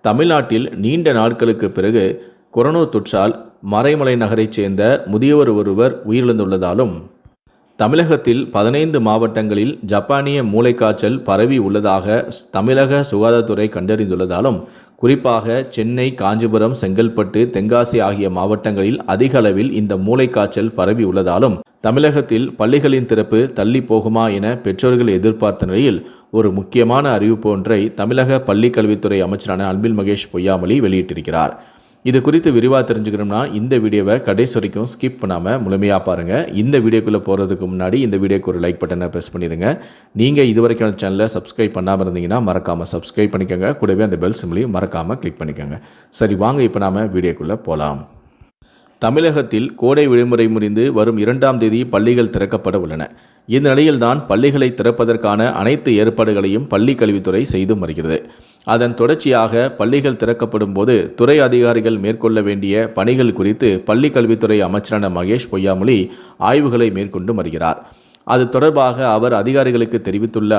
தமிழ்நாட்டில் நீண்ட நாட்களுக்கு பிறகு கொரோனா தொற்றால் மறைமலை நகரைச் சேர்ந்த முதியவர் ஒருவர் உயிரிழந்துள்ளதாலும், தமிழகத்தில் 15 மாவட்டங்களில் ஜப்பானிய மூளைக்காய்ச்சல் பரவி உள்ளதாக தமிழக சுகாதாரத்துறை கண்டறிந்துள்ளதாலும், குறிப்பாக சென்னை, காஞ்சிபுரம், செங்கல்பட்டு, தென்காசி ஆகிய மாவட்டங்களில் அதிக அளவில் இந்த மூளைக்காய்ச்சல் பரவி உள்ளதாலும், தமிழகத்தில் பள்ளிகளின் திறப்பு தள்ளி போகுமா என பெற்றோர்கள் எதிர்பார்த்த நிலையில் ஒரு முக்கியமான அறிவிப்பு ஒன்றை தமிழக பள்ளிக் கல்வித்துறை அமைச்சரான அன்பில் மகேஷ் பொய்யாமொழி வெளியிட்டிருக்கிறார். இது குறித்து விரிவாக தெரிஞ்சுக்கணும்னா இந்த வீடியோவை கடைசி வரைக்கும் ஸ்கிப் பண்ணாமல் முழுமையாக பாருங்கள். இந்த வீடியோக்குள்ளே போகிறதுக்கு முன்னாடி இந்த வீடியோக்கு ஒரு லைக் பட்டனை ப்ரெஸ் பண்ணிடுங்க. நீங்கள் இதுவரைக்கும் சேனலை சப்ஸ்கிரைப் பண்ணாமல் இருந்தீங்கன்னா மறக்காமல் சப்ஸ்கிரைப் பண்ணிக்கோங்க. கூடவே அந்த பெல் சிம்லையும் மறக்காமல் கிளிக் பண்ணிக்கோங்க. சரி, வாங்க இப்போ நாம் வீடியோக்குள்ளே போகலாம். தமிழகத்தில் கோடை விடுமுறை முடிந்து வரும் 2ஆம் தேதி பள்ளிகள் திறக்கப்பட உள்ளன. இந்த நிலையில்தான் பள்ளிகளை திறப்பதற்கான அனைத்து ஏற்பாடுகளையும் பள்ளி கல்வித்துறை செய்து வருகிறது. அதன் தொடர்ச்சியாக பள்ளிகள் திறக்கப்படும் போது துறை அதிகாரிகள் மேற்கொள்ள வேண்டிய பணிகள் குறித்து பள்ளி கல்வித்துறை அமைச்சரான மகேஷ் பொய்யாமொழி ஆய்வுகளை மேற்கொண்டு வருகிறார். அது தொடர்பாக அவர் அதிகாரிகளுக்கு தெரிவித்துள்ள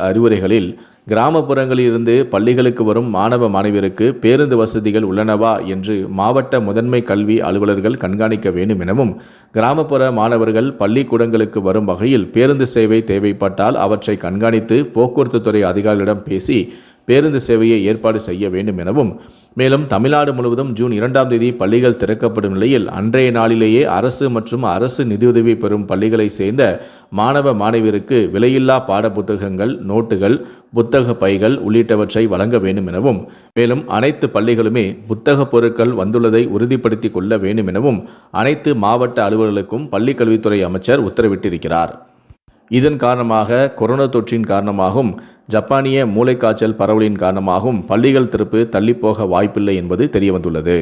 அறிவுரைகளில், கிராமப்புறங்களில் இருந்து பள்ளிகளுக்கு வரும் மாணவ மாணவியருக்கு பேருந்து வசதிகள் உள்ளனவா என்று மாவட்ட முதன்மை கல்வி அலுவலர்கள் கண்காணிக்க வேண்டும் எனவும், கிராமப்புற மாணவர்கள் பள்ளிக்கூடங்களுக்கு வரும் வகையில் பேருந்து சேவை தேவைப்பட்டால் அவற்றை கண்காணித்து போக்குவரத்து துறை அதிகாரிகளிடம் பேசி பேருந்து சேவையை ஏற்பாடு செய்ய வேண்டும் எனவும், மேலும் தமிழ்நாடு முழுவதும் ஜூன் 2ஆம் தேதி பள்ளிகள் திறக்கப்படும் நிலையில் அன்றைய நாளிலேயே அரசு மற்றும் அரசு நிதியுதவி பெறும் பள்ளிகளை சேர்ந்த மாணவ மாணவியருக்கு விலையில்லா பாட புத்தகங்கள், நோட்டுகள், புத்தக பைகள் உள்ளிட்டவற்றை வழங்க வேண்டும் எனவும், மேலும் அனைத்து பள்ளிகளுமே புத்தக பொருட்கள் வந்துள்ளதை உறுதிப்படுத்தி கொள்ள வேண்டும் எனவும் அனைத்து மாவட்ட அலுவலர்களுக்கும் பள்ளிக்கல்வித்துறை அமைச்சர் உத்தரவிட்டிருக்கிறார். இதன் காரணமாக கொரோனா தொற்றின் காரணமாகவும் ஜப்பானிய மூளைக்காய்ச்சல் பரவலின் காரணமாகவும் பள்ளிகள் திறப்பு தள்ளிப்போக வாய்ப்பில்லை என்பது தெரியவந்துள்ளது.